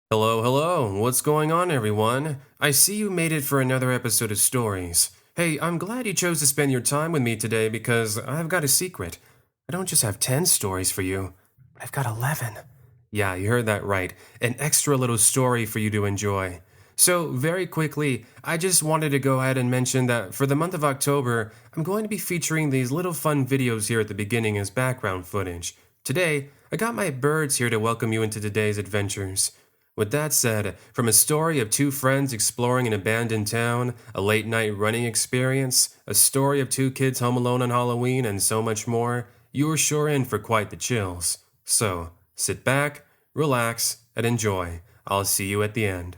Hello, hello. What's going on, everyone? I see you made it for another episode of Stories. Hey, I'm glad you chose to spend your time with me today because I've got a secret. I don't just have 10 stories for you, but I've got 11. Yeah, you heard that right. An extra little story for you to enjoy. So, very quickly, I just wanted to go ahead and mention that for the month of October, I'm going to be featuring these little fun videos here at the beginning as background footage. Today, I got my birds here to welcome you into today's adventures. With that said, from a story of two friends exploring an abandoned town, a late night running experience, a story of two kids home alone on Halloween, and so much more, you're sure in for quite the chills. So, sit back, relax, and enjoy. I'll see you at the end.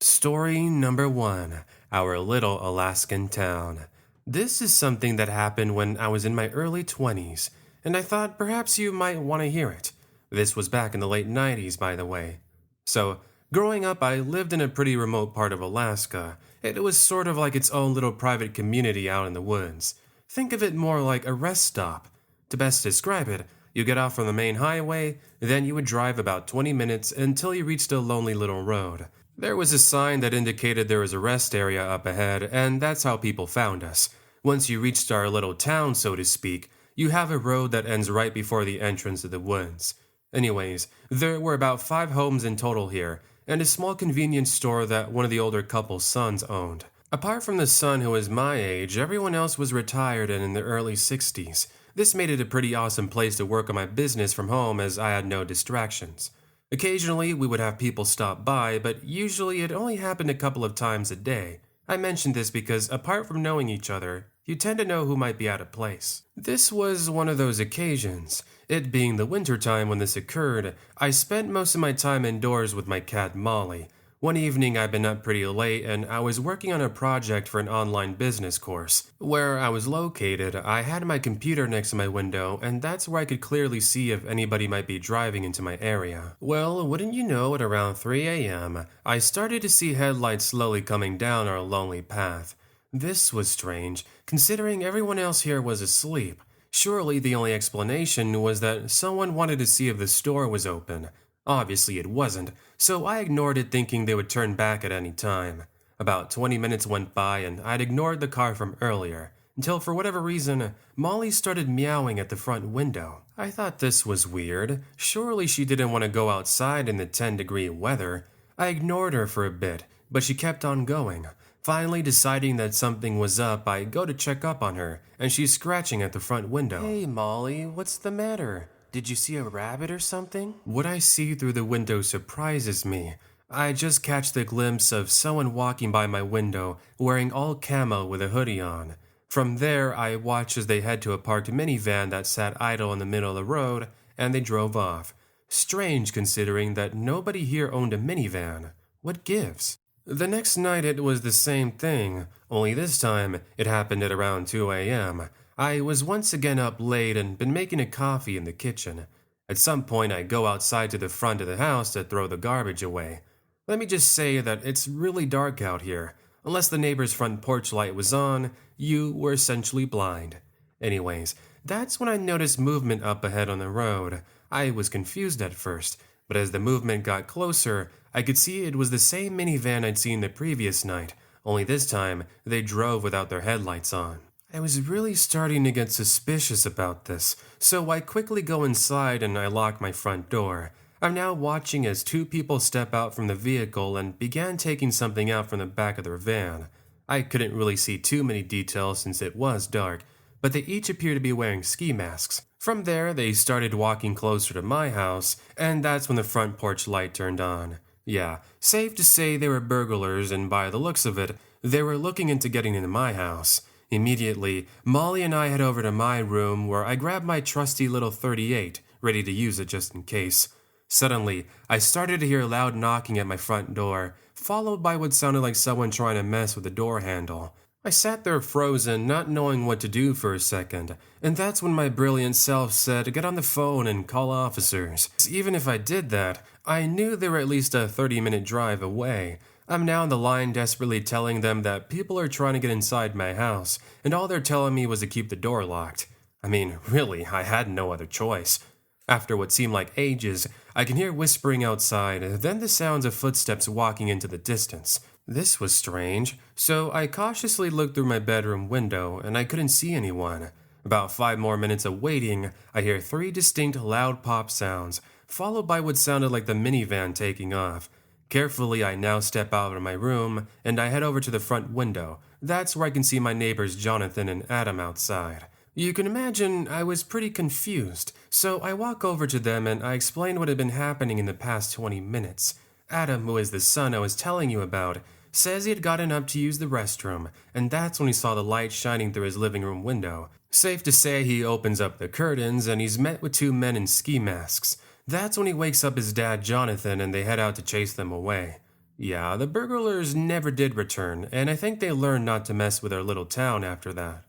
Story number 1: Our Little Alaskan Town. This is something that happened when I was in my early 20s, and I thought perhaps you might want to hear it. This was back in the late 90s, by the way. So, growing up, I lived in a pretty remote part of Alaska. It was sort of like its own little private community out in the woods. Think of it more like a rest stop. To best describe it, you get off from the main highway, then you would drive about 20 minutes until you reached a lonely little road. There was a sign that indicated there was a rest area up ahead, and that's how people found us. Once you reached our little town, so to speak, you have a road that ends right before the entrance of the woods. Anyways, there were about 5 homes in total here, and a small convenience store that one of the older couple's sons owned. Apart from the son who was my age, everyone else was retired and in their early 60s. This made it a pretty awesome place to work on my business from home as I had no distractions. Occasionally, we would have people stop by, but usually it only happened a couple of times a day. I mention this because, apart from knowing each other, you tend to know who might be out of place. This was one of those occasions. It being the winter time when this occurred, I spent most of my time indoors with my cat Molly. One evening I'd been up pretty late and I was working on a project for an online business course. Where I was located, I had my computer next to my window and that's where I could clearly see if anybody might be driving into my area. Well, wouldn't you know, at around 3 a.m., I started to see headlights slowly coming down our lonely path. This was strange, considering everyone else here was asleep. Surely the only explanation was that someone wanted to see if the store was open. Obviously it wasn't, so I ignored it thinking they would turn back at any time. About 20 minutes went by and I'd ignored the car from earlier, until for whatever reason, Molly started meowing at the front window. I thought this was weird. Surely she didn't want to go outside in the 10-degree weather. I ignored her for a bit, but she kept on going. Finally deciding that something was up, I go to check up on her, and she's scratching at the front window. Hey Molly, what's the matter? Did you see a rabbit or something? What I see through the window surprises me. I just catch the glimpse of someone walking by my window, wearing all camo with a hoodie on. From there, I watch as they head to a parked minivan that sat idle in the middle of the road, and they drove off. Strange considering that nobody here owned a minivan. What gives? The next night it was the same thing, only this time it happened at around 2 a.m. I was once again up late and been making a coffee in the kitchen. At some point I go outside to the front of the house to throw the garbage away. Let me just say that it's really dark out here. Unless the neighbor's front porch light was on, you were essentially blind. Anyways, that's when I noticed movement up ahead on the road. I was confused at first, but as the movement got closer, I could see it was the same minivan I'd seen the previous night, only this time they drove without their headlights on. I was really starting to get suspicious about this, so I quickly go inside and I lock my front door. I'm now watching as 2 people step out from the vehicle and began taking something out from the back of their van. I couldn't really see too many details since it was dark, but they each appear to be wearing ski masks. From there, they started walking closer to my house, and that's when the front porch light turned on. Yeah, safe to say they were burglars, and by the looks of it, they were looking into getting into my house. Immediately, Molly and I head over to my room where I grab my trusty little .38, ready to use it just in case. Suddenly, I started to hear loud knocking at my front door, followed by what sounded like someone trying to mess with the door handle. I sat there frozen, not knowing what to do for a second, and that's when my brilliant self said get on the phone and call officers. Even if I did that, I knew they were at least a 30-minute drive away. I'm now on the line desperately telling them that people are trying to get inside my house, and all they're telling me was to keep the door locked. I mean, really, I had no other choice. After what seemed like ages, I can hear whispering outside, then the sounds of footsteps walking into the distance. This was strange, so I cautiously looked through my bedroom window and I couldn't see anyone. About 5 more minutes of waiting, I hear 3 distinct loud pop sounds, followed by what sounded like the minivan taking off. Carefully, I now step out of my room and I head over to the front window. That's where I can see my neighbors Jonathan and Adam outside. You can imagine I was pretty confused, so I walk over to them and I explain what had been happening in the past 20 minutes. Adam, who is the son I was telling you about, says he had gotten up to use the restroom, and that's when he saw the light shining through his living room window. Safe to say he opens up the curtains and he's met with 2 men in ski masks. That's when he wakes up his dad Jonathan and they head out to chase them away. Yeah, the burglars never did return, and I think they learned not to mess with our little town after that.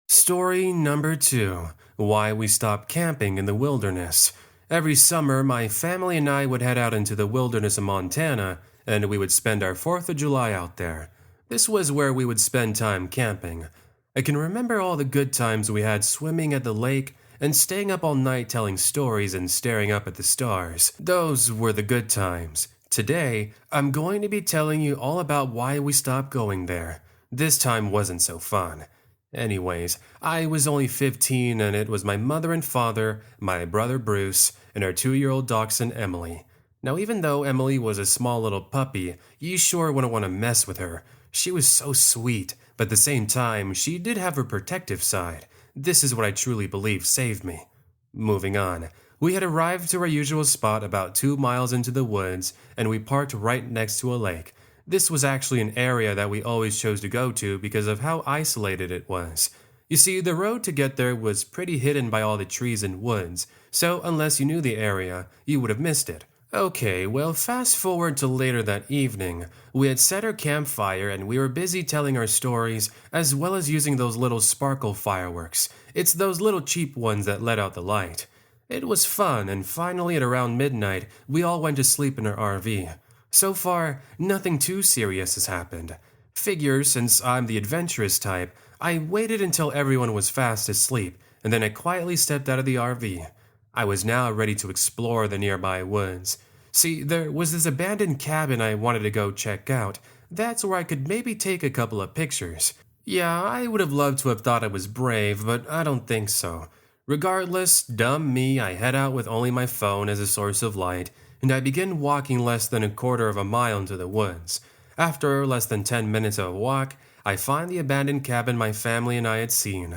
Story number 2. Why we stopped camping in the wilderness. Every summer, my family and I would head out into the wilderness of Montana, and we would spend our 4th of July out there. This was where we would spend time camping. I can remember all the good times we had swimming at the lake and staying up all night telling stories and staring up at the stars. Those were the good times. Today, I'm going to be telling you all about why we stopped going there. This time wasn't so fun. Anyways, I was only 15 and it was my mother and father, my brother Bruce, and our 2-year-old dachshund Emily. Now even though Emily was a small little puppy, you sure wouldn't want to mess with her. She was so sweet, but at the same time, she did have her protective side. This is what I truly believe saved me. Moving on, we had arrived to our usual spot about 2 miles into the woods, and we parked right next to a lake. This was actually an area that we always chose to go to because of how isolated it was. You see, the road to get there was pretty hidden by all the trees and woods, so unless you knew the area, you would have missed it. Okay, well, fast forward to later that evening. We had set our campfire and we were busy telling our stories, as well as using those little sparkle fireworks. It's those little cheap ones that let out the light. It was fun, and finally at around midnight, we all went to sleep in our RV. So far, nothing too serious has happened. Figure, since I'm the adventurous type, I waited until everyone was fast asleep, and then I quietly stepped out of the RV. I was now ready to explore the nearby woods. See, there was this abandoned cabin I wanted to go check out. That's where I could maybe take a couple of pictures. Yeah, I would have loved to have thought I was brave, but I don't think so. Regardless, dumb me, I head out with only my phone as a source of light, and I begin walking less than a quarter of a mile into the woods. After less than 10 minutes of a walk, I find the abandoned cabin my family and I had seen.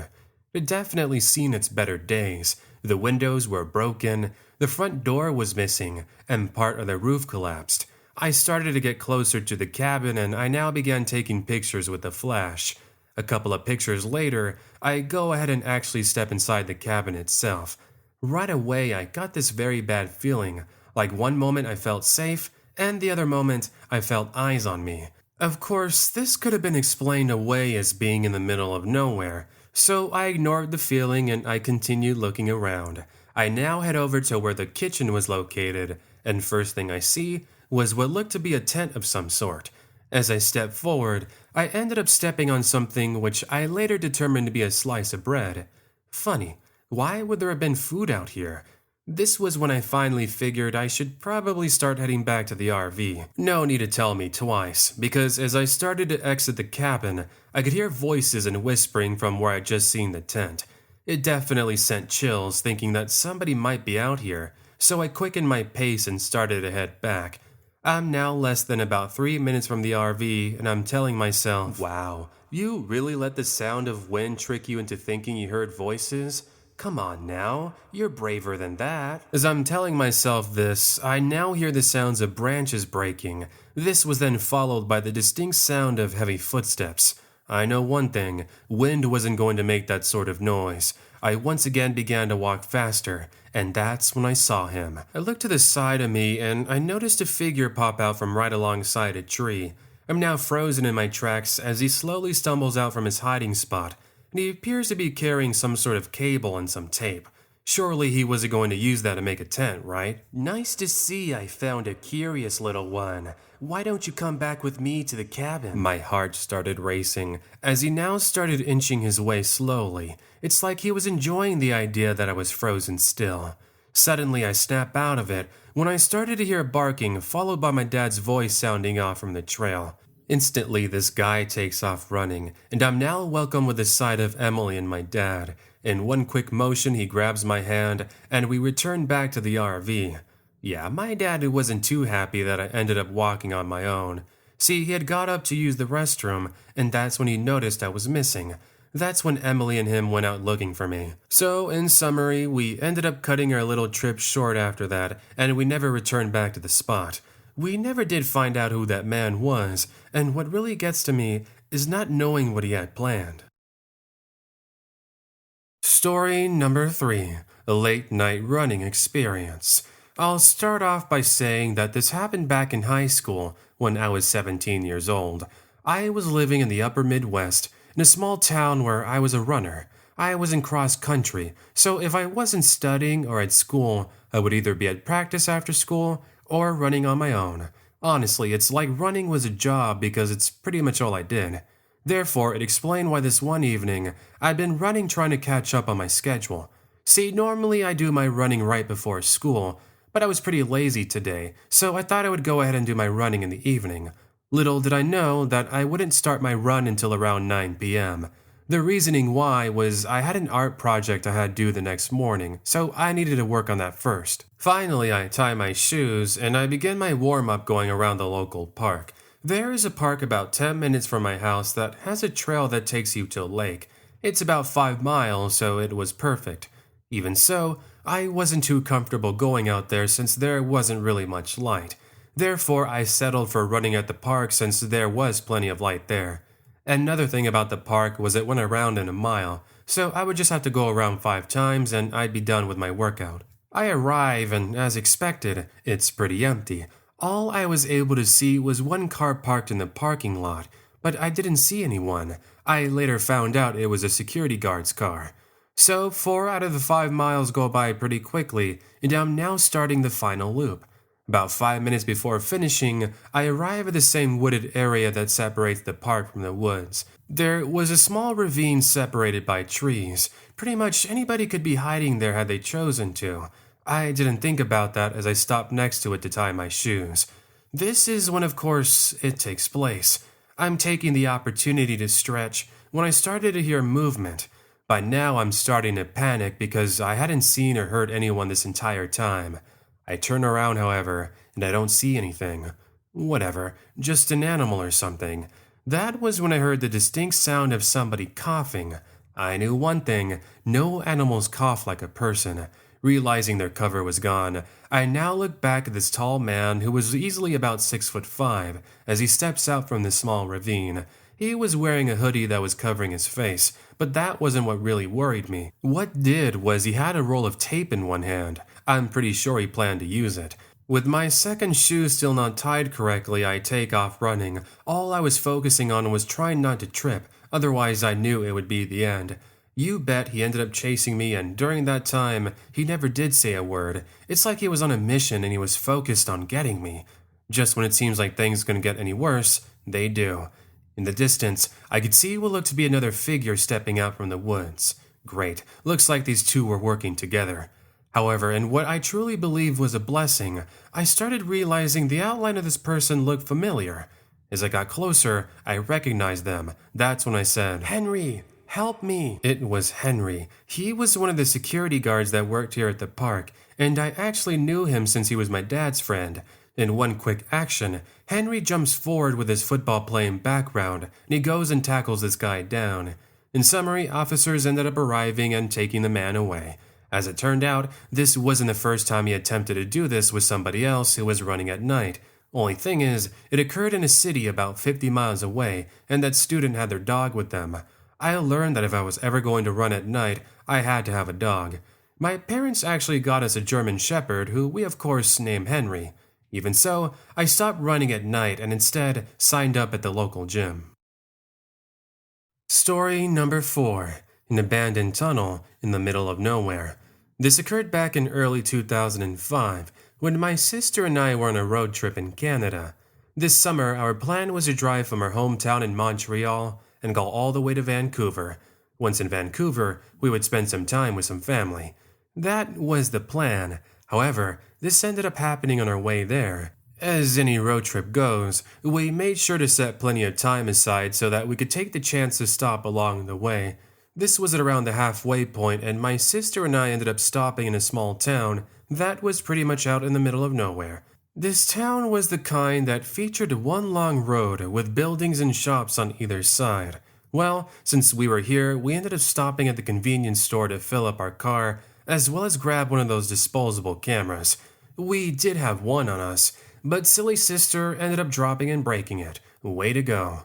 It definitely seen its better days. The windows were broken, the front door was missing, and part of the roof collapsed. I started to get closer to the cabin and I now began taking pictures with the flash. A couple of pictures later, I go ahead and actually step inside the cabin itself. Right away, I got this very bad feeling, like one moment I felt safe, and the other moment I felt eyes on me. Of course, this could have been explained away as being in the middle of nowhere, so I ignored the feeling and I continued looking around. I now head over to where the kitchen was located, and first thing I see was what looked to be a tent of some sort. As I stepped forward, I ended up stepping on something which I later determined to be a slice of bread. Funny, why would there have been food out here? This was when I finally figured I should probably start heading back to the RV. No need to tell me twice, because as I started to exit the cabin, I could hear voices and whispering from where I'd just seen the tent. It definitely sent chills thinking that somebody might be out here, so I quickened my pace and started to head back. I'm now less than about 3 minutes from the RV, and I'm telling myself, wow, you really let the sound of wind trick you into thinking you heard voices? Come on now, you're braver than that. As I'm telling myself this, I now hear the sounds of branches breaking. This was then followed by the distinct sound of heavy footsteps. I know one thing, wind wasn't going to make that sort of noise. I once again began to walk faster, and that's when I saw him. I looked to the side of me and I noticed a figure pop out from right alongside a tree. I'm now frozen in my tracks as he slowly stumbles out from his hiding spot, and he appears to be carrying some sort of cable and some tape. Surely he wasn't going to use that to make a tent, right? Nice to see I found a curious little one. Why don't you come back with me to the cabin? My heart started racing as he now started inching his way slowly. It's like he was enjoying the idea that I was frozen still. Suddenly I snap out of it when I started to hear barking followed by my dad's voice sounding off from the trail. Instantly, this guy takes off running, and I'm now welcomed with the sight of Emily and my dad. In one quick motion, he grabs my hand, and we return back to the RV. Yeah, my dad wasn't too happy that I ended up walking on my own. See, he had got up to use the restroom, and that's when he noticed I was missing. That's when Emily and him went out looking for me. So, in summary, we ended up cutting our little trip short after that, and we never returned back to the spot. We never did find out who that man was, and what really gets to me is not knowing what he had planned. Story number 3, a late night running experience. I'll start off by saying that this happened back in high school when I was 17 years old. I was living in the upper Midwest in a small town where I was a runner. I was in cross country, so if I wasn't studying or at school, I would either be at practice after school or running on my own. Honestly, it's like running was a job because it's pretty much all I did. Therefore, it explained why this one evening, I'd been running trying to catch up on my schedule. See, normally I do my running right before school, but I was pretty lazy today, so I thought I would go ahead and do my running in the evening. Little did I know that I wouldn't start my run until around 9 p.m. The reasoning why was I had an art project I had due the next morning, so I needed to work on that first. Finally, I tie my shoes and I begin my warm-up going around the local park. There is a park about 10 minutes from my house that has a trail that takes you to a lake. It's about 5 miles, so it was perfect. Even so, I wasn't too comfortable going out there since there wasn't really much light. Therefore, I settled for running at the park since there was plenty of light there. Another thing about the park was it went around in a mile, so I would just have to go around 5 times and I'd be done with my workout. I arrive and, as expected, it's pretty empty. All I was able to see was one car parked in the parking lot, but I didn't see anyone. I later found out it was a security guard's car. So 4 out of the 5 miles go by pretty quickly, and I'm now starting the final loop. About 5 minutes before finishing, I arrive at the same wooded area that separates the park from the woods. There was a small ravine separated by trees. Pretty much anybody could be hiding there had they chosen to. I didn't think about that as I stopped next to it to tie my shoes. This is when, of course, it takes place. I'm taking the opportunity to stretch when I started to hear movement. By now, I'm starting to panic because I hadn't seen or heard anyone this entire time. I turn around, however, and I don't see anything. Whatever, just an animal or something. That was when I heard the distinct sound of somebody coughing. I knew one thing, no animals cough like a person. Realizing their cover was gone, I now look back at this tall man who was easily about 6'5" as he steps out from this small ravine. He was wearing a hoodie that was covering his face, but that wasn't what really worried me. What did was he had a roll of tape in one hand. I'm pretty sure he planned to use it. With my second shoe still not tied correctly, I take off running. All I was focusing on was trying not to trip, otherwise I knew it would be the end. You bet he ended up chasing me, and during that time, he never did say a word. It's like he was on a mission and he was focused on getting me. Just when it seems like things couldn't get any worse, they do. In the distance, I could see what looked to be another figure stepping out from the woods. Great, looks like these two were working together. However, in what I truly believe was a blessing, I started realizing the outline of this person looked familiar. As I got closer, I recognized them. That's when I said, "Henry, help me." It was Henry. He was one of the security guards that worked here at the park, and I actually knew him since he was my dad's friend. In one quick action, Henry jumps forward with his football-playing background, and he goes and tackles this guy down. In summary, officers ended up arriving and taking the man away. As it turned out, this wasn't the first time he attempted to do this with somebody else who was running at night. Only thing is, it occurred in a city about 50 miles away, and that student had their dog with them. I learned that if I was ever going to run at night, I had to have a dog. My parents actually got us a German Shepherd, who we of course named Henry. Even so, I stopped running at night and instead signed up at the local gym. Story number 4. An abandoned tunnel in the middle of nowhere. This occurred back in early 2005 when my sister and I were on a road trip in Canada. This summer, our plan was to drive from our hometown in Montreal and go all the way to Vancouver. Once in Vancouver, we would spend some time with some family. That was the plan. However, this ended up happening on our way there. As any road trip goes, we made sure to set plenty of time aside so that we could take the chance to stop along the way. This was at around the halfway point, and my sister and I ended up stopping in a small town that was pretty much out in the middle of nowhere. This town was the kind that featured one long road with buildings and shops on either side. Well, since we were here, we ended up stopping at the convenience store to fill up our car, as well as grab one of those disposable cameras. We did have one on us, but silly sister ended up dropping and breaking it. Way to go.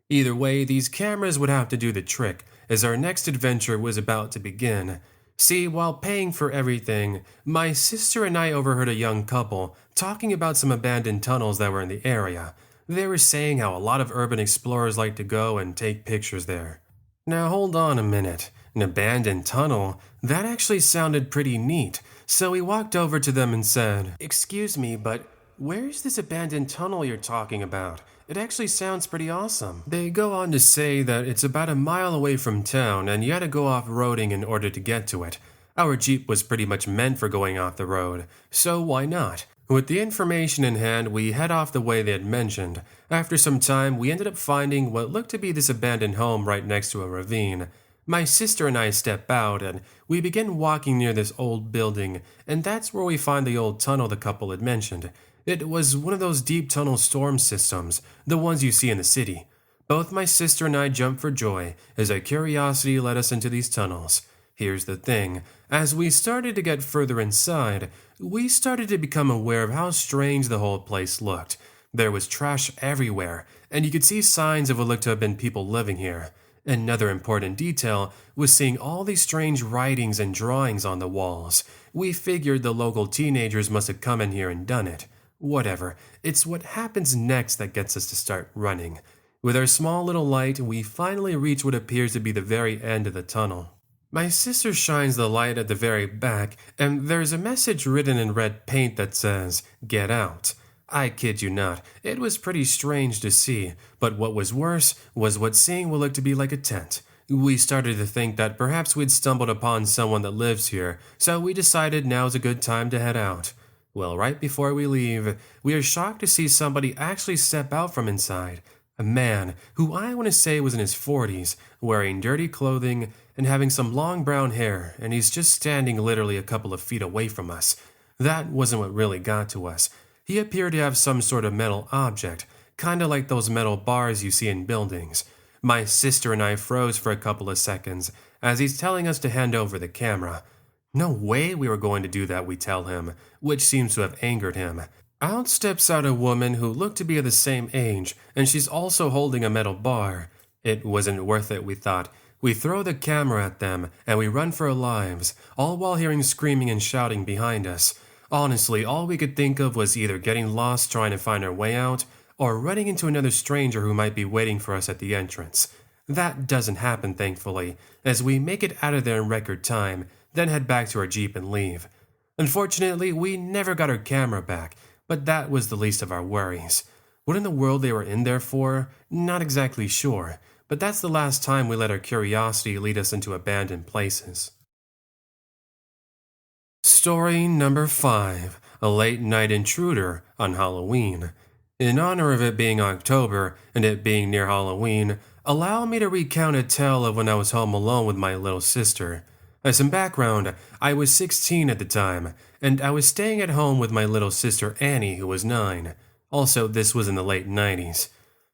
Either way, these cameras would have to do the trick, as our next adventure was about to begin. See, while paying for everything, my sister and I overheard a young couple talking about some abandoned tunnels that were in the area. They were saying how a lot of urban explorers like to go and take pictures there. Now hold on a minute. An abandoned tunnel? That actually sounded pretty neat. So we walked over to them and said, "Excuse me, but where's this abandoned tunnel you're talking about? It actually sounds pretty awesome." They go on to say that it's about a mile away from town and you had to go off-roading in order to get to it. Our Jeep was pretty much meant for going off the road, so why not? With the information in hand, we head off the way they had mentioned. After some time, we ended up finding what looked to be this abandoned home right next to a ravine. My sister and I step out and we begin walking near this old building, and that's where we find the old tunnel the couple had mentioned. It was one of those deep tunnel storm systems, the ones you see in the city. Both my sister and I jumped for joy as our curiosity led us into these tunnels. Here's the thing, as we started to get further inside, we started to become aware of how strange the whole place looked. There was trash everywhere, and you could see signs of what looked to have been people living here. Another important detail was seeing all these strange writings and drawings on the walls. We figured the local teenagers must have come in here and done it. Whatever, it's what happens next that gets us to start running. With our small little light, we finally reach what appears to be the very end of the tunnel. My sister shines the light at the very back, and there's a message written in red paint that says, "Get out." I kid you not, it was pretty strange to see, but what was worse was what seeing what looked to be like a tent. We started to think that perhaps we'd stumbled upon someone that lives here, so we decided now's a good time to head out. Well, right before we leave, we are shocked to see somebody actually step out from inside. A man who I want to say was in his 40s, wearing dirty clothing and having some long brown hair, and he's just standing literally a couple of feet away from us. That wasn't what really got to us. He appeared to have some sort of metal object, kinda like those metal bars you see in buildings. My sister and I froze for a couple of seconds as he's telling us to hand over the camera. No way we were going to do that, we tell him, which seems to have angered him. Out steps out a woman who looked to be of the same age, and she's also holding a metal bar. It wasn't worth it, we thought. We throw the camera at them, and we run for our lives, all while hearing screaming and shouting behind us. Honestly, all we could think of was either getting lost trying to find our way out, or running into another stranger who might be waiting for us at the entrance. That doesn't happen, thankfully, as we make it out of there in record time, then head back to our Jeep and leave. Unfortunately, we never got our camera back, but that was the least of our worries. What in the world they were in there for? Not exactly sure, but that's the last time we let our curiosity lead us into abandoned places. Story number 5, a late night intruder on Halloween. In honor of it being October and it being near Halloween, allow me to recount a tale of when I was home alone with my little sister. As some background, I was 16 at the time, and I was staying at home with my little sister Annie, who was 9. Also, this was in the late 90s.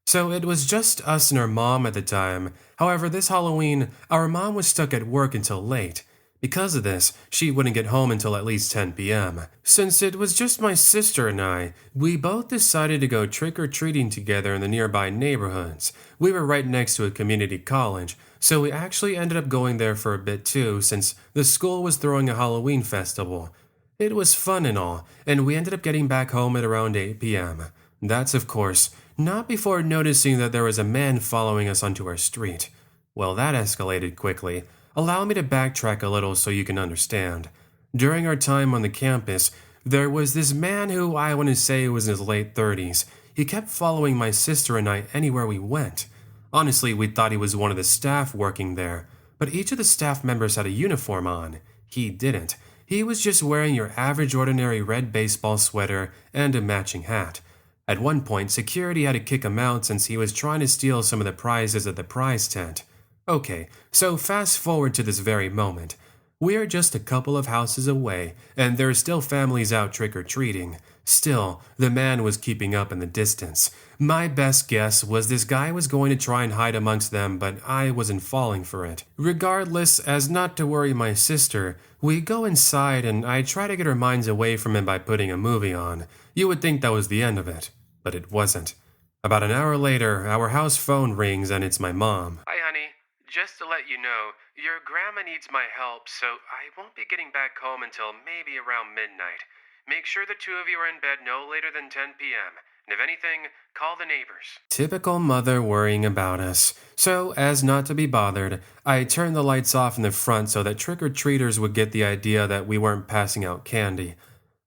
So it was just us and our mom at the time. However, this Halloween, our mom was stuck at work until late. Because of this, she wouldn't get home until at least 10 p.m. Since it was just my sister and I, we both decided to go trick-or-treating together in the nearby neighborhoods. We were right next to a community college, so we actually ended up going there for a bit too, since the school was throwing a Halloween festival. It was fun and all, and we ended up getting back home at around 8 p.m. That's, of course, not before noticing that there was a man following us onto our street. Well, that escalated quickly. Allow me to backtrack a little so you can understand. During our time on the campus, there was this man who I want to say was in his late 30s. He kept following my sister and I anywhere we went. Honestly, we thought he was one of the staff working there, but each of the staff members had a uniform on. He didn't. He was just wearing your average ordinary red baseball sweater and a matching hat. At one point, security had to kick him out since he was trying to steal some of the prizes at the prize tent. Okay, so fast forward to this very moment. We are just a couple of houses away, and there are still families out trick-or-treating. Still, the man was keeping up in the distance. My best guess was this guy was going to try and hide amongst them, but I wasn't falling for it. Regardless, as not to worry my sister, we go inside and I try to get her minds away from him by putting a movie on. You would think that was the end of it, but it wasn't. About an hour later, our house phone rings and it's my mom. Hi, honey. Just to let you know, your grandma needs my help, so I won't be getting back home until maybe around midnight. Make sure the two of you are in bed no later than 10 p.m., and if anything, call the neighbors. Typical mother worrying about us. So, as not to be bothered, I turned the lights off in the front so that trick-or-treaters would get the idea that we weren't passing out candy.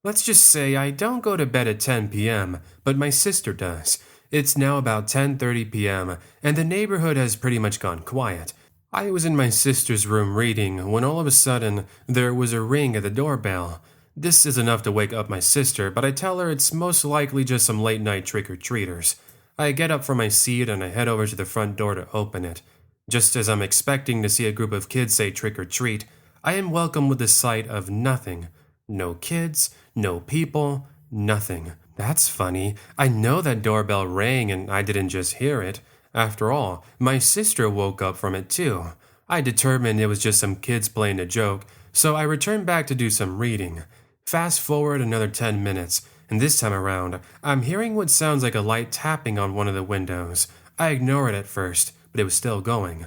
Let's just say I don't go to bed at 10 p.m., but my sister does. It's now about 10:30 p.m., and the neighborhood has pretty much gone quiet. I was in my sister's room reading when all of a sudden there was a ring at the doorbell. This is enough to wake up my sister, but I tell her it's most likely just some late-night trick-or-treaters. I get up from my seat and I head over to the front door to open it. Just as I'm expecting to see a group of kids say trick-or-treat, I am welcomed with the sight of nothing. No kids, no people, nothing. That's funny. I know that doorbell rang and I didn't just hear it. After all, my sister woke up from it too. I determined it was just some kids playing a joke, so I returned back to do some reading. Fast forward another 10 minutes, and this time around, I'm hearing what sounds like a light tapping on one of the windows. I ignore it at first, but it was still going.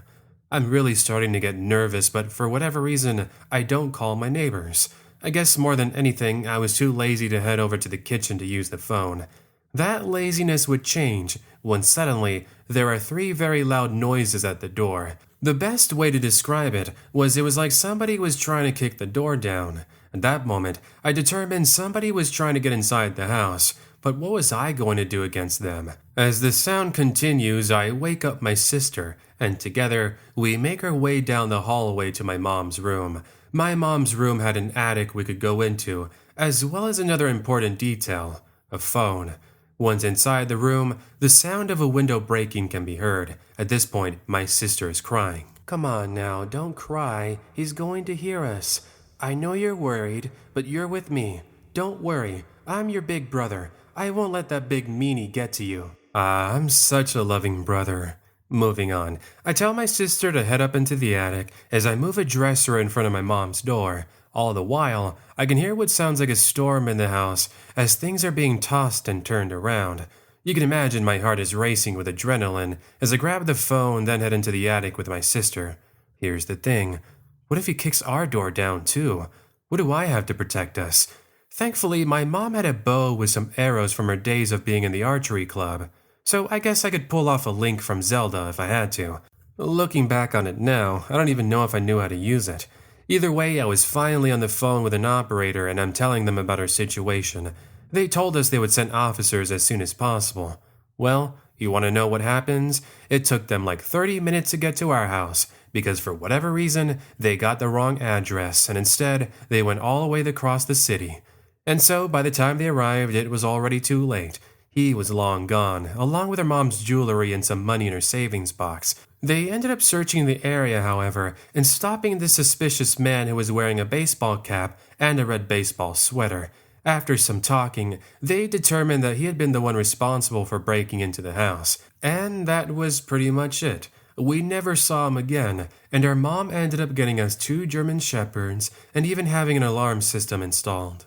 I'm really starting to get nervous, but for whatever reason, I don't call my neighbors. I guess more than anything, I was too lazy to head over to the kitchen to use the phone. That laziness would change when suddenly there are 3 very loud noises at the door. The best way to describe it was like somebody was trying to kick the door down. At that moment, I determined somebody was trying to get inside the house, but what was I going to do against them? As the sound continues, I wake up my sister, and together we make our way down the hallway to my mom's room. My mom's room had an attic we could go into, as well as another important detail, a phone. Once inside the room, the sound of a window breaking can be heard. At this point, my sister is crying. Come on now, don't cry. He's going to hear us. I know you're worried, but you're with me. Don't worry. I'm your big brother. I won't let that big meanie get to you. I'm such a loving brother. Moving on, I tell my sister to head up into the attic as I move a dresser in front of my mom's door. All the while, I can hear what sounds like a storm in the house as things are being tossed and turned around. You can imagine my heart is racing with adrenaline as I grab the phone, then head into the attic with my sister. Here's the thing. What if he kicks our door down too? What do I have to protect us? Thankfully, my mom had a bow with some arrows from her days of being in the archery club, so I guess I could pull off a Link from Zelda if I had to. Looking back on it now, I don't even know if I knew how to use it. Either way, I was finally on the phone with an operator and I'm telling them about our situation. They told us they would send officers as soon as possible. Well, you want to know what happens? It took them like 30 minutes to get to our house, because for whatever reason, they got the wrong address and instead, they went all the way across the city. And so, by the time they arrived, it was already too late. He was long gone, along with her mom's jewelry and some money in her savings box. They ended up searching the area, however, and stopping this suspicious man who was wearing a baseball cap and a red baseball sweater. After some talking, they determined that he had been the one responsible for breaking into the house. And that was pretty much it. We never saw him again, and our mom ended up getting us 2 German Shepherds and even having an alarm system installed.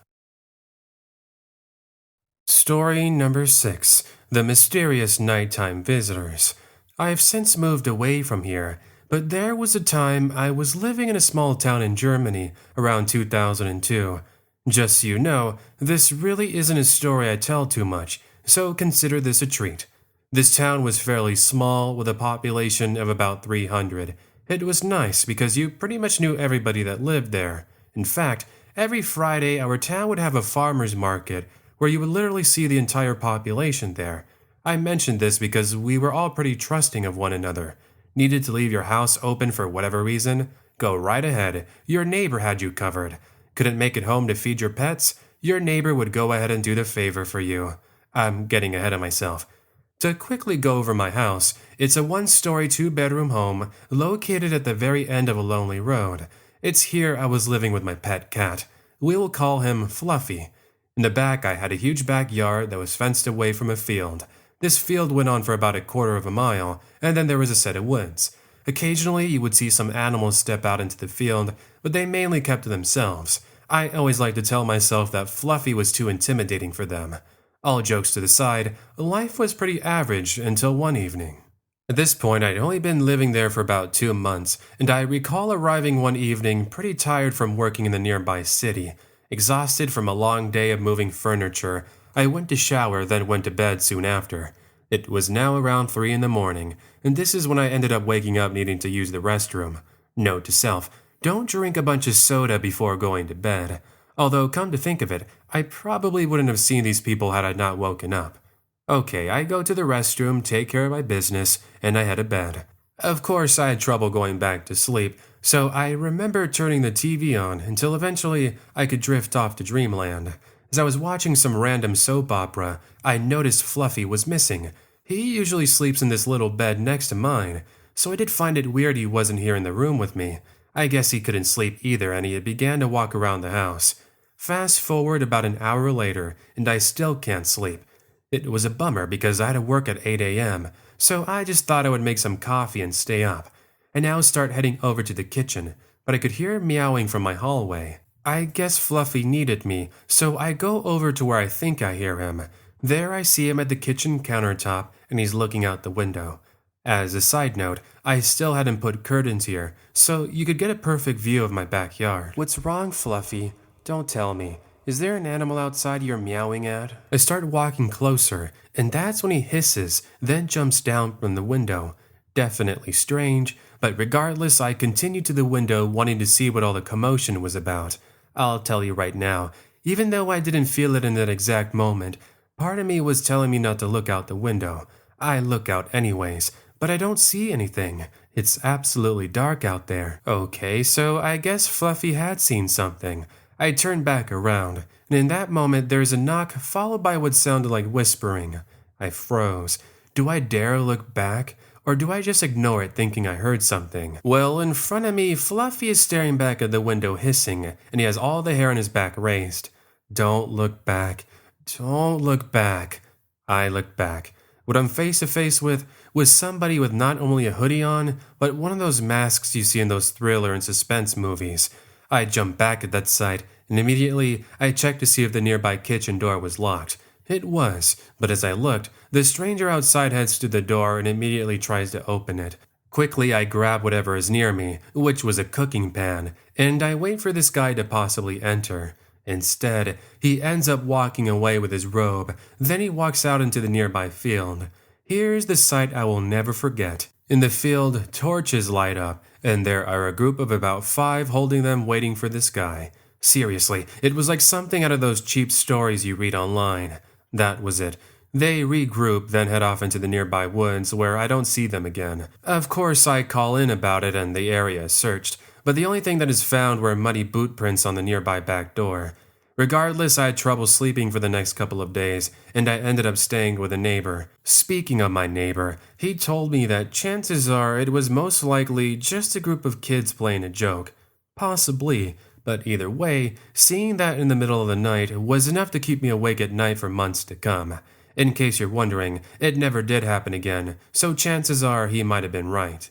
Story number 6. The Mysterious Nighttime Visitors. I have since moved away from here, but there was a time I was living in a small town in Germany around 2002. Just so you know, this really isn't a story I tell too much, so consider this a treat. This town was fairly small with a population of about 300. It was nice because you pretty much knew everybody that lived there. In fact, Every Friday, our town would have a farmer's market where you would literally see the entire population there. I mentioned this because we were all pretty trusting of one another. Needed to leave your house open for whatever reason? Go right ahead. Your neighbor had you covered. Couldn't make it home to feed your pets? Your neighbor would go ahead and do the favor for you. I'm getting ahead of myself. To quickly go over my house, it's a one-story, two-bedroom home located at the very end of a lonely road. It's here I was living with my pet cat. We will call him Fluffy. In the back, I had a huge backyard that was fenced away from a field. This field went on for about a quarter of a mile, and then there was a set of woods. Occasionally, you would see some animals step out into the field, but they mainly kept to themselves. I always liked to tell myself that Fluffy was too intimidating for them. All jokes to the side, life was pretty average until one evening. At this point, I'd only been living there for about 2 months, and I recall arriving one evening pretty tired from working in the nearby city. Exhausted from a long day of moving furniture, I went to shower, then went to bed soon after. It was now around 3 in the morning, and this is when I ended up waking up needing to use the restroom. Note to self, don't drink a bunch of soda before going to bed. Although, come to think of it, I probably wouldn't have seen these people had I not woken up. Okay, I go to the restroom, take care of my business, and I head to bed. Of course, I had trouble going back to sleep, so I remember turning the TV on until eventually I could drift off to dreamland. As I was watching some random soap opera, I noticed Fluffy was missing. He usually sleeps in this little bed next to mine, so I did find it weird he wasn't here in the room with me. I guess he couldn't sleep either and he had began to walk around the house. Fast forward about an hour later, and I still can't sleep. It was a bummer because I had to work at 8 a.m., so I just thought I would make some coffee and stay up. I now start heading over to the kitchen, but I could hear meowing from my hallway. I guess Fluffy needed me, so I go over to where I think I hear him. There I see him at the kitchen countertop, and he's looking out the window. As a side note, I still hadn't put curtains here, so you could get a perfect view of my backyard. What's wrong, Fluffy? Don't tell me. Is there an animal outside you're meowing at? I start walking closer, and that's when he hisses, then jumps down from the window. Definitely strange, but regardless, I continued to the window wanting to see what all the commotion was about. I'll tell you right now, even though I didn't feel it in that exact moment, part of me was telling me not to look out the window. I look out anyways, but I don't see anything. It's absolutely dark out there. Okay, so I guess Fluffy had seen something. I turned back around, and in that moment there's a knock followed by what sounded like whispering. I froze. Do I dare look back? Or do I just ignore it thinking I heard something? Well, in front of me, Fluffy is staring back at the window hissing, and he has all the hair on his back raised. Don't look back. Don't look back. I looked back. What I'm face to face with was somebody with not only a hoodie on, but one of those masks you see in those thriller and suspense movies. I jumped back at that sight, and immediately I checked to see if the nearby kitchen door was locked. It was, but as I looked, the stranger outside heads to the door and immediately tries to open it. Quickly, I grab whatever is near me, which was a cooking pan, and I wait for this guy to possibly enter. Instead, he ends up walking away with his robe, then he walks out into the nearby field. Here's the sight I will never forget. In the field, torches light up, and there are a group of about 5 holding them waiting for this guy. Seriously, it was like something out of those cheap stories you read online. That was it. They regroup, then head off into the nearby woods where I don't see them again. Of course, I call in about it and the area is searched, but the only thing that is found were muddy boot prints on the nearby back door. Regardless, I had trouble sleeping for the next couple of days, and I ended up staying with a neighbor. Speaking of my neighbor, he told me that chances are it was most likely just a group of kids playing a joke. Possibly, but either way, seeing that in the middle of the night was enough to keep me awake at night for months to come. In case you're wondering, it never did happen again, so chances are he might have been right.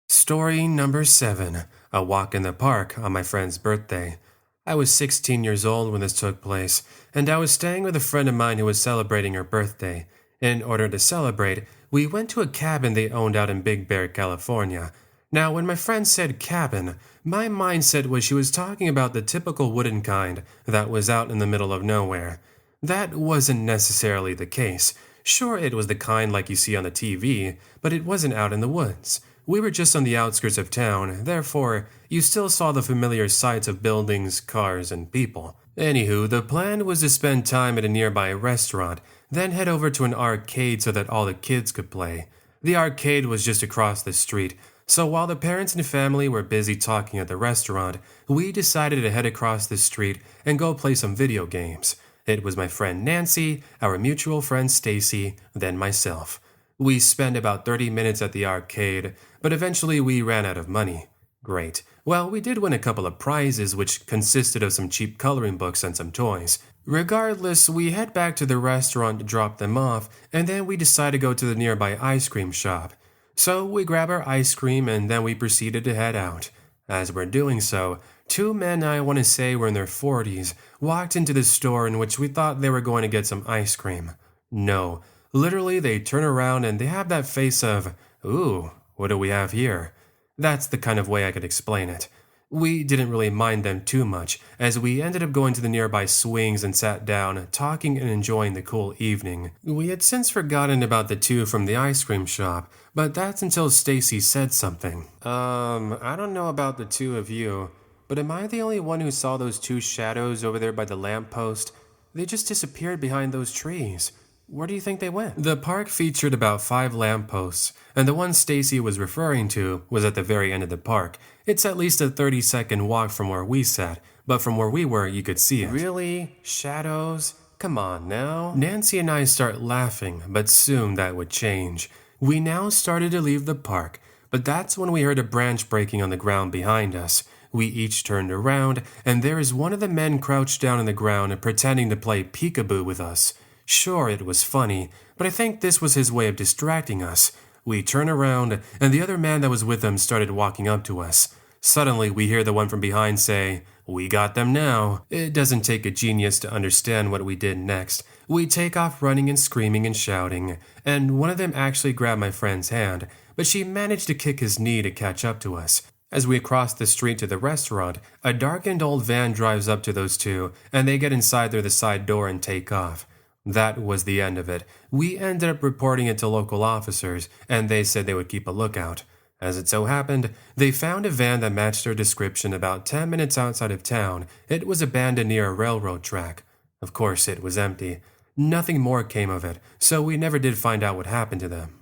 Story number 7. A walk in the park on my friend's birthday. I was 16 years old when this took place, and I was staying with a friend of mine who was celebrating her birthday. In order to celebrate, we went to a cabin they owned out in Big Bear, California. Now, when my friend said cabin, my mindset was she was talking about the typical wooden kind that was out in the middle of nowhere. That wasn't necessarily the case. Sure, it was the kind like you see on the TV, but it wasn't out in the woods. We were just on the outskirts of town, therefore, you still saw the familiar sights of buildings, cars, and people. Anywho, the plan was to spend time at a nearby restaurant, then head over to an arcade so that all the kids could play. The arcade was just across the street, so while the parents and family were busy talking at the restaurant, we decided to head across the street and go play some video games. It was my friend Nancy, our mutual friend Stacy, then myself. We spent about 30 minutes at the arcade, but eventually we ran out of money. Great. Well, we did win a couple of prizes, which consisted of some cheap coloring books and some toys. Regardless, we head back to the restaurant to drop them off, and then we decide to go to the nearby ice cream shop. So we grab our ice cream and then we proceeded to head out. As we're doing so, two men I want to say were in their 40s walked into the store in which we thought they were going to get some ice cream. No, literally they turn around and they have that face of, "Ooh, what do we have here?" That's the kind of way I could explain it. We didn't really mind them too much, as we ended up going to the nearby swings and sat down, talking and enjoying the cool evening. We had since forgotten about the two from the ice cream shop, but that's until Stacy said something. I don't know about the two of you, but am I the only one who saw those two shadows over there by the lamppost? They just disappeared behind those trees. Where do you think they went? The park featured about 5 lampposts, and the one Stacy was referring to was at the very end of the park. It's at least a 30-second walk from where we sat, but from where we were, you could see it. Really? Shadows? Come on now. Nancy and I start laughing, but soon that would change. We now started to leave the park, but that's when we heard a branch breaking on the ground behind us. We each turned around, and there is one of the men crouched down on the ground and pretending to play peekaboo with us. Sure, it was funny, but I think this was his way of distracting us. We turn around, and the other man that was with him started walking up to us. Suddenly, we hear the one from behind say, "We got them now." It doesn't take a genius to understand what we did next. We take off running and screaming and shouting, and one of them actually grabbed my friend's hand, but she managed to kick his knee to catch up to us. As we cross the street to the restaurant, a darkened old van drives up to those two, and they get inside through the side door and take off. That was the end of it. We ended up reporting it to local officers, and they said they would keep a lookout. As it so happened, they found a van that matched their description about 10 minutes outside of town. It was abandoned near a railroad track. Of course, it was empty. Nothing more came of it, so we never did find out what happened to them.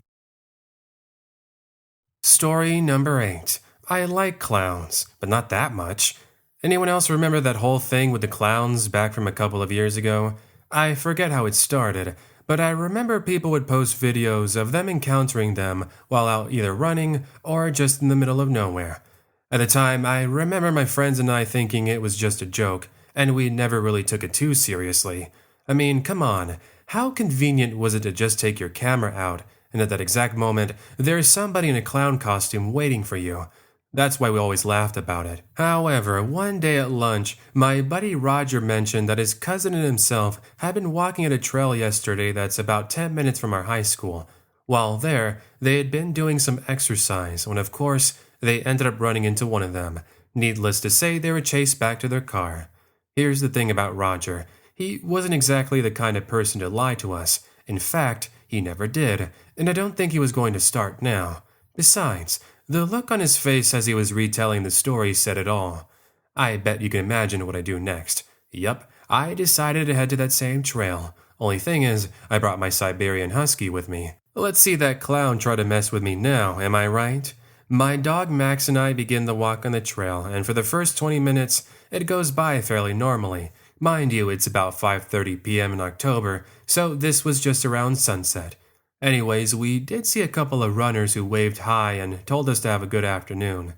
Story number 8. I like clowns, but not that much. Anyone else remember that whole thing with the clowns back from a couple of years ago? I forget how it started, but I remember people would post videos of them encountering them while out either running or just in the middle of nowhere. At the time, I remember my friends and I thinking it was just a joke, and we never really took it too seriously. I mean, come on, how convenient was it to just take your camera out, and at that exact moment, there's somebody in a clown costume waiting for you? That's why we always laughed about it. However, one day at lunch, my buddy Roger mentioned that his cousin and himself had been walking at a trail yesterday that's about 10 minutes from our high school. While there, they had been doing some exercise when, of course, they ended up running into one of them. Needless to say, they were chased back to their car. Here's the thing about Roger. He wasn't exactly the kind of person to lie to us. In fact, he never did, and I don't think he was going to start now. Besides, the look on his face as he was retelling the story said it all. I bet you can imagine what I do next. Yup, I decided to head to that same trail. Only thing is, I brought my Siberian Husky with me. Let's see that clown try to mess with me now, am I right? My dog Max and I begin the walk on the trail, and for the first 20 minutes, it goes by fairly normally. Mind you, it's about 5:30 p.m. in October, so this was just around sunset. Anyways, we did see a couple of runners who waved hi and told us to have a good afternoon.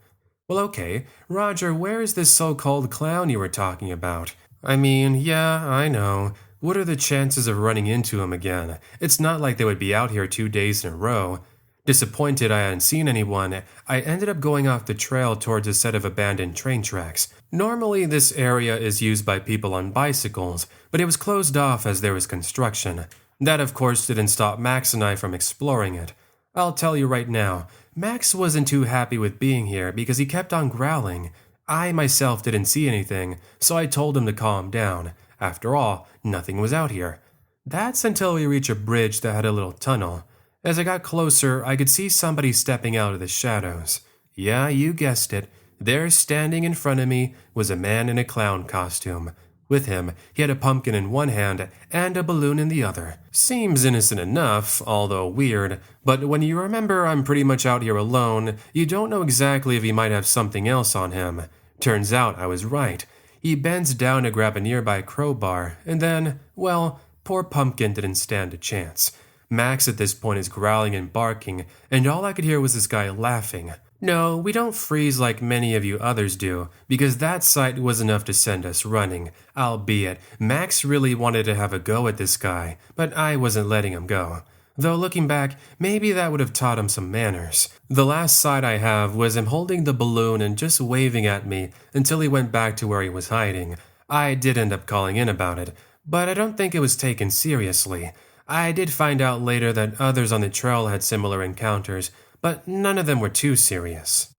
Well, okay, Roger, where is this so-called clown you were talking about? I mean, yeah, I know. What are the chances of running into him again? It's not like they would be out here 2 days in a row. Disappointed I hadn't seen anyone, I ended up going off the trail towards a set of abandoned train tracks. Normally, this area is used by people on bicycles, but it was closed off as there was construction. That, of course, didn't stop Max and I from exploring it. I'll tell you right now, Max wasn't too happy with being here because he kept on growling. I myself didn't see anything, so I told him to calm down. After all, nothing was out here. That's until we reached a bridge that had a little tunnel. As I got closer, I could see somebody stepping out of the shadows. Yeah, you guessed it. There, standing in front of me, was a man in a clown costume. With him, he had a pumpkin in one hand and a balloon in the other. Seems innocent enough, although weird, but when you remember I'm pretty much out here alone, you don't know exactly if he might have something else on him. Turns out I was right. He bends down to grab a nearby crowbar, and then, well, poor Pumpkin didn't stand a chance. Max at this point is growling and barking, and all I could hear was this guy laughing. No, we don't freeze like many of you others do, because that sight was enough to send us running. Albeit, Max really wanted to have a go at this guy, but I wasn't letting him go. Though looking back, maybe that would have taught him some manners. The last sight I have was him holding the balloon and just waving at me until he went back to where he was hiding. I did end up calling in about it, but I don't think it was taken seriously. I did find out later that others on the trail had similar encounters, but none of them were too serious.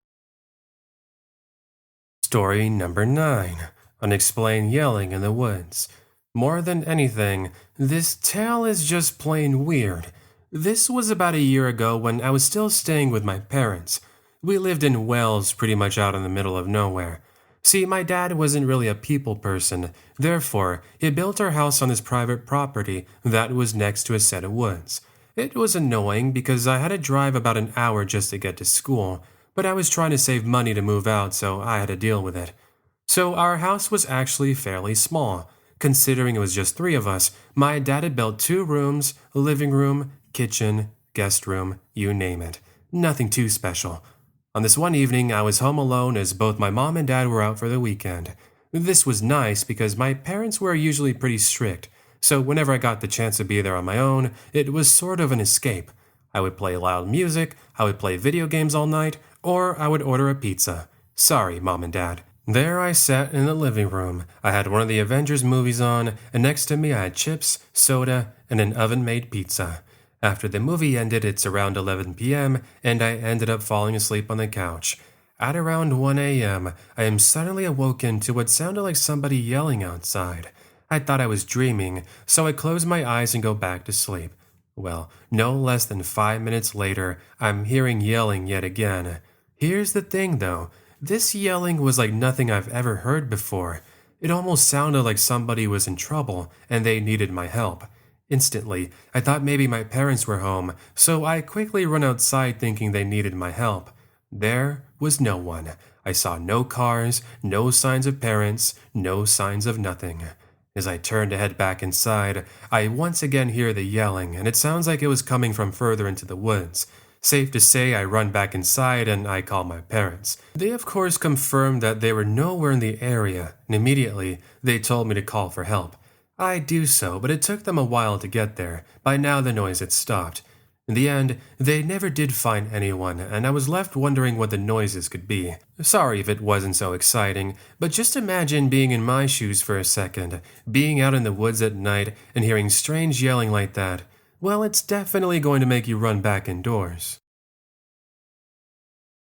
Story number 9. Unexplained yelling in the woods. More than anything, this tale is just plain weird. This was about a year ago when I was still staying with my parents. We lived in Wales, pretty much out in the middle of nowhere. See, my dad wasn't really a people person, therefore, he built our house on his private property that was next to a set of woods. It was annoying because I had to drive about an hour just to get to school, but I was trying to save money to move out, so I had to deal with it. So our house was actually fairly small. Considering it was just 3 of us, my dad had built 2 rooms, a living room, kitchen, guest room, you name it. Nothing too special. On this one evening, I was home alone as both my mom and dad were out for the weekend. This was nice because my parents were usually pretty strict, so whenever I got the chance to be there on my own, it was sort of an escape. I would play loud music, I would play video games all night, or I would order a pizza. Sorry, Mom and Dad. There I sat in the living room. I had one of the Avengers movies on, and next to me I had chips, soda, and an oven-made pizza. After the movie ended, it's around 11 p.m., and I ended up falling asleep on the couch. At around 1 a.m., I am suddenly awoken to what sounded like somebody yelling outside. I thought I was dreaming, so I closed my eyes and go back to sleep. Well, no less than 5 minutes later, I'm hearing yelling yet again. Here's the thing, though. This yelling was like nothing I've ever heard before. It almost sounded like somebody was in trouble, and they needed my help. Instantly, I thought maybe my parents were home, so I quickly run outside thinking they needed my help. There was no one. I saw no cars, no signs of parents, no signs of nothing. As I turn to head back inside, I once again hear the yelling, and it sounds like it was coming from further into the woods. Safe to say, I run back inside and I call my parents. They of course confirmed that they were nowhere in the area, and immediately they told me to call for help. I do so, but it took them a while to get there. By now the noise had stopped. In the end, they never did find anyone, and I was left wondering what the noises could be. Sorry if it wasn't so exciting, but just imagine being in my shoes for a second, being out in the woods at night and hearing strange yelling like that. Well, it's definitely going to make you run back indoors.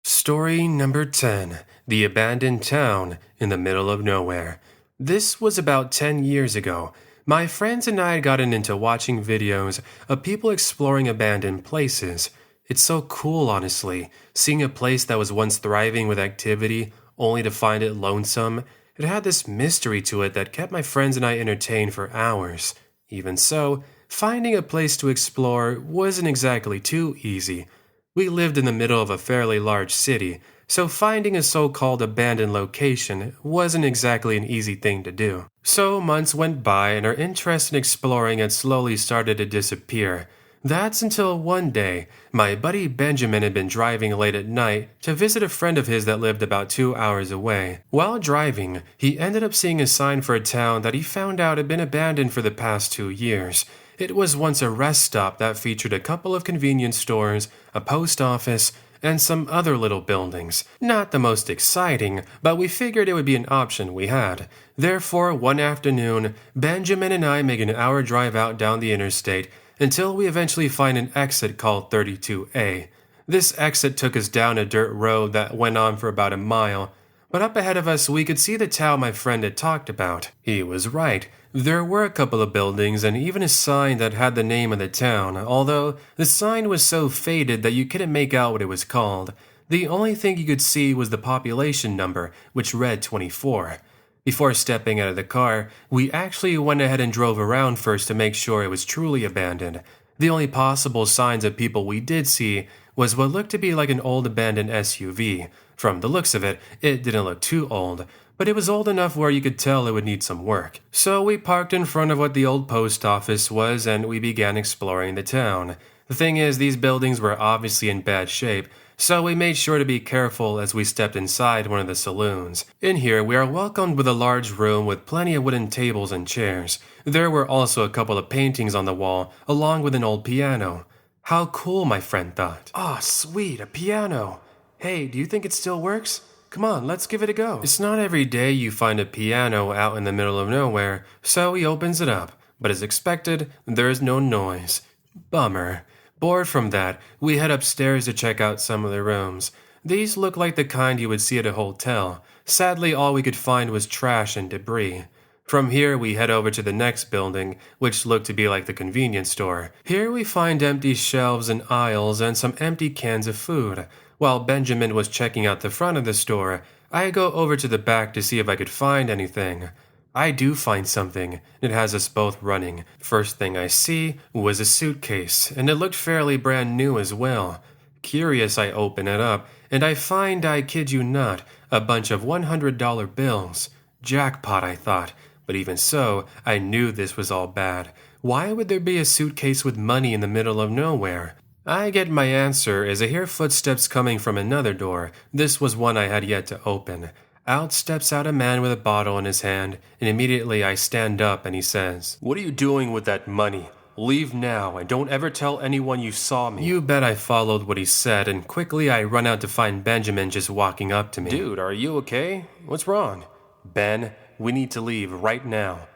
Story number 10. The Abandoned Town in the Middle of Nowhere. This was about 10 years ago. My friends and I had gotten into watching videos of people exploring abandoned places. It's so cool, honestly, seeing a place that was once thriving with activity, only to find it lonesome. It had this mystery to it that kept my friends and I entertained for hours. Even so, finding a place to explore wasn't exactly too easy. We lived in the middle of a fairly large city, so finding a so-called abandoned location wasn't exactly an easy thing to do. So months went by and our interest in exploring had slowly started to disappear. That's until one day, my buddy Benjamin had been driving late at night to visit a friend of his that lived about 2 hours away. While driving, he ended up seeing a sign for a town that he found out had been abandoned for the past 2 years. It was once a rest stop that featured a couple of convenience stores, a post office, and some other little buildings. Not the most exciting, but we figured it would be an option we had. Therefore, one afternoon, Benjamin and I make an hour drive out down the interstate until we eventually find an exit called 32A. This exit took us down a dirt road that went on for about a mile. But up ahead of us, we could see the town my friend had talked about. He was right. There were a couple of buildings and even a sign that had the name of the town, although the sign was so faded that you couldn't make out what it was called. The only thing you could see was the population number, which read 24. Before stepping out of the car, we actually went ahead and drove around first to make sure it was truly abandoned. The only possible signs of people we did see was what looked to be like an old abandoned SUV. From the looks of it, it didn't look too old, but it was old enough where you could tell it would need some work. So we parked in front of what the old post office was and we began exploring the town. The thing is, these buildings were obviously in bad shape, so we made sure to be careful as we stepped inside one of the saloons. In here, we are welcomed with a large room with plenty of wooden tables and chairs. There were also a couple of paintings on the wall, along with an old piano. How cool, my friend thought. Ah, sweet, a piano. Hey, do you think it still works? Come on, let's give it a go. It's not every day you find a piano out in the middle of nowhere, so he opens it up. But as expected, there is no noise. Bummer. Bored from that, we head upstairs to check out some of the rooms. These look like the kind you would see at a hotel. Sadly, all we could find was trash and debris. From here, we head over to the next building, which looked to be like the convenience store. Here we find empty shelves and aisles and some empty cans of food. While Benjamin was checking out the front of the store, I go over to the back to see if I could find anything. I do find something. It has us both running. First thing I see was a suitcase, and it looked fairly brand new as well. Curious, I open it up, and I find, I kid you not, a bunch of $100 bills. Jackpot, I thought. But even so, I knew this was all bad. Why would there be a suitcase with money in the middle of nowhere? I get my answer as I hear footsteps coming from another door. This was one I had yet to open. Out steps out a man with a bottle in his hand, and immediately I stand up and he says, "What are you doing with that money? Leave now and don't ever tell anyone you saw me." You bet I followed what he said, and quickly I run out to find Benjamin just walking up to me. "Dude, are you okay? What's wrong?" "Ben, we need to leave right now."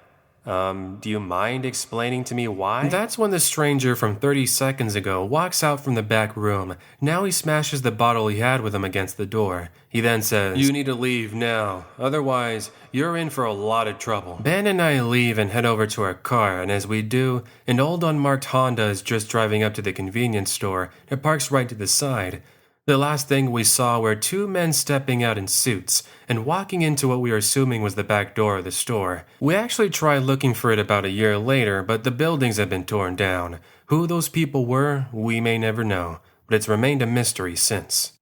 Do you mind explaining to me why?" That's when the stranger from 30 seconds ago walks out from the back room. Now he smashes the bottle he had with him against the door. He then says, "You need to leave now, otherwise you're in for a lot of trouble." Ben and I leave and head over to our car, and as we do, an old unmarked Honda is just driving up to the convenience store and parks right to the side. The last thing we saw were two men stepping out in suits and walking into what we were assuming was the back door of the store. We actually tried looking for it about a year later, but the buildings had been torn down. Who those people were, we may never know, but it's remained a mystery since.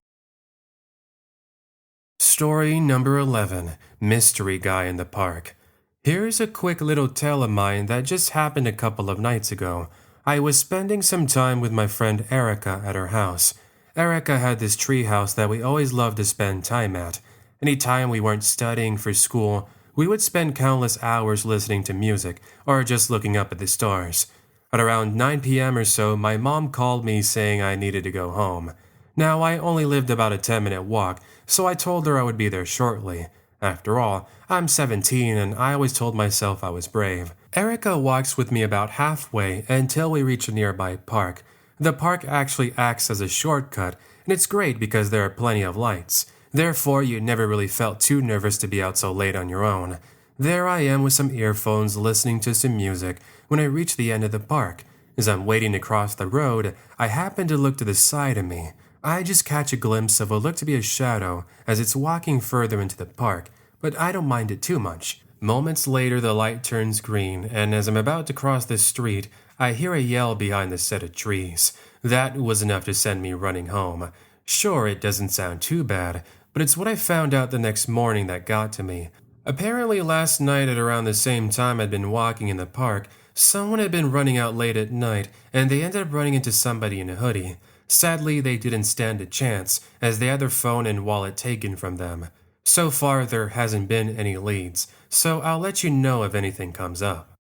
Story number 11, Mystery Guy in the Park. Here's a quick little tale of mine that just happened a couple of nights ago. I was spending some time with my friend Erica at her house. Erica had this tree house that we always loved to spend time at. Anytime we weren't studying for school, we would spend countless hours listening to music or just looking up at the stars. At around 9 p.m. or so, my mom called me saying I needed to go home. Now, I only lived about a 10-minute walk, so I told her I would be there shortly. After all, I'm 17 and I always told myself I was brave. Erica walks with me about halfway until we reach a nearby park. The park actually acts as a shortcut, and it's great because there are plenty of lights. Therefore, you never really felt too nervous to be out so late on your own. There I am with some earphones listening to some music when I reach the end of the park. As I'm waiting to cross the road, I happen to look to the side of me. I just catch a glimpse of what looked to be a shadow as it's walking further into the park, but I don't mind it too much. Moments later, the light turns green, and as I'm about to cross the street, I hear a yell behind the set of trees. That was enough to send me running home. Sure, it doesn't sound too bad, but it's what I found out the next morning that got to me. Apparently last night at around the same time I'd been walking in the park, someone had been running out late at night, and they ended up running into somebody in a hoodie. Sadly, they didn't stand a chance, as they had their phone and wallet taken from them. So far, there hasn't been any leads, so I'll let you know if anything comes up.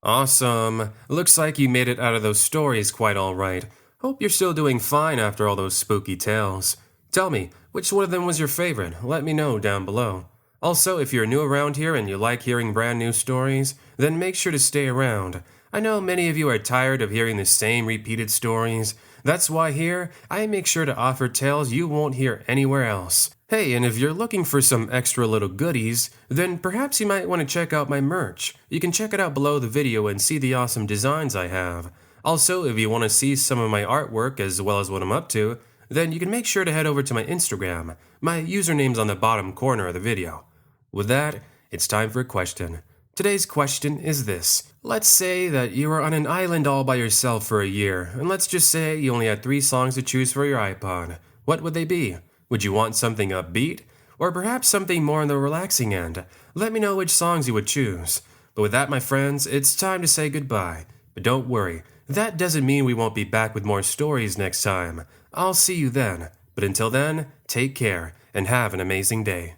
Awesome. Looks like you made it out of those stories quite all right. Hope you're still doing fine after all those spooky tales. Tell me, which one of them was your favorite? Let me know down below. Also, if you're new around here and you like hearing brand new stories, then make sure to stay around. I know many of you are tired of hearing the same repeated stories. That's why here, I make sure to offer tales you won't hear anywhere else. Hey, and if you're looking for some extra little goodies, then perhaps you might want to check out my merch. You can check it out below the video and see the awesome designs I have. Also, if you want to see some of my artwork as well as what I'm up to, then you can make sure to head over to my Instagram. My username's on the bottom corner of the video. With that, it's time for a question. Today's question is this. Let's say that you are on an island all by yourself for a year, and let's just say you only had 3 songs to choose for your iPod. What would they be? Would you want something upbeat? Or perhaps something more on the relaxing end? Let me know which songs you would choose. But with that, my friends, it's time to say goodbye. But don't worry, that doesn't mean we won't be back with more stories next time. I'll see you then. But until then, take care and have an amazing day.